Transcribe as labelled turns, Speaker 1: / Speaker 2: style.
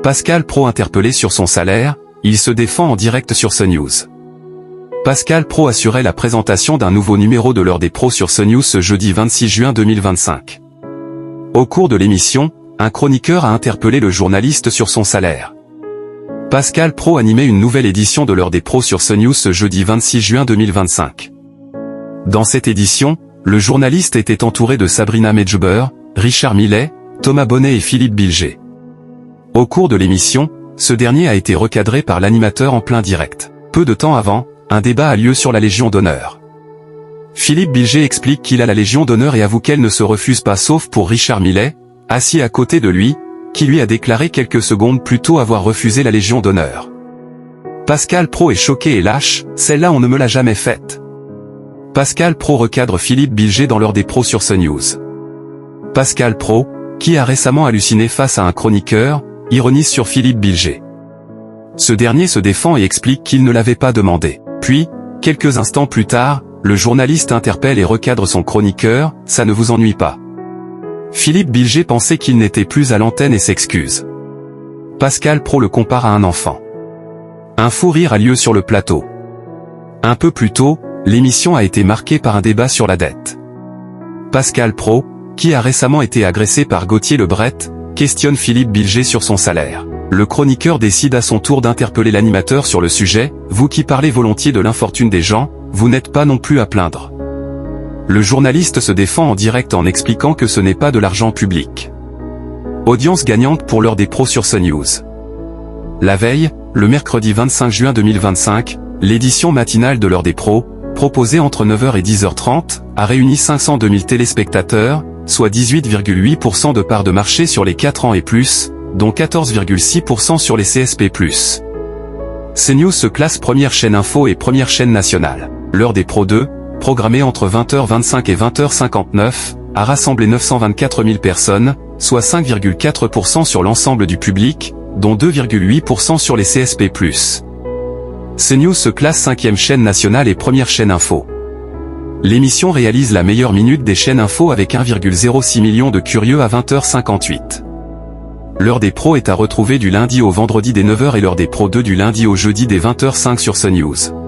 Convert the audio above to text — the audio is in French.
Speaker 1: Pascal Praud interpellé sur son salaire, il se défend en direct sur CNews. Pascal Praud assurait la présentation d'un nouveau numéro de l'heure des pros sur CNews ce jeudi 26 juin 2025. Au cours de l'émission, un chroniqueur a interpellé le journaliste sur son salaire. Pascal Praud animait une nouvelle édition de l'heure des pros sur CNews ce jeudi 26 juin 2025. Dans cette édition, le journaliste était entouré de Sabrina Medjber, Richard Millet, Thomas Bonnet et Philippe Bilger. Au cours de l'émission, ce dernier a été recadré par l'animateur en plein direct. Peu de temps avant, un débat a lieu sur la Légion d'honneur. Philippe Bilger explique qu'il a la Légion d'honneur et avoue qu'elle ne se refuse pas sauf pour Richard Millet, assis à côté de lui, qui lui a déclaré quelques secondes plus tôt avoir refusé la Légion d'honneur. Pascal Praud est choqué et lâche, « Celle-là on ne me l'a jamais faite ». Pascal Praud recadre Philippe Bilger dans l'heure des pros sur CNews. Pascal Praud, qui a récemment halluciné face à un chroniqueur, ironise sur Philippe Bilger. Ce dernier se défend et explique qu'il ne l'avait pas demandé. Puis, quelques instants plus tard, le journaliste interpelle et recadre son chroniqueur, « Ça ne vous ennuie pas ». Philippe Bilger pensait qu'il n'était plus à l'antenne et s'excuse. Pascal Praud le compare à un enfant. Un fou rire a lieu sur le plateau. Un peu plus tôt, l'émission a été marquée par un débat sur la dette. Pascal Praud, qui a récemment été agressé par Gauthier Lebret, questionne Philippe Bilger sur son salaire. Le chroniqueur décide à son tour d'interpeller l'animateur sur le sujet, « Vous qui parlez volontiers de l'infortune des gens, vous n'êtes pas non plus à plaindre ». Le journaliste se défend en direct en expliquant que ce n'est pas de l'argent public. Audience gagnante pour l'heure des pros sur CNews. La veille, le mercredi 25 juin 2025, l'édition matinale de l'heure des pros, proposée entre 9h et 10h30, a réuni 502 000 téléspectateurs, soit 18,8% de part de marché sur les 4 ans et plus, dont 14,6% sur les CSP+. CNews se classe première chaîne info et première chaîne nationale. L'heure des pros 2, programmée entre 20h25 et 20h59, a rassemblé 924 000 personnes, soit 5,4% sur l'ensemble du public, dont 2,8% sur les CSP+. CNews se classe 5e chaîne nationale et première chaîne info. L'émission réalise la meilleure minute des chaînes info avec 1,06 million de curieux à 20h58. L'heure des pros est à retrouver du lundi au vendredi dès 9h et l'heure des pros 2 du lundi au jeudi dès 20h05 sur CNews.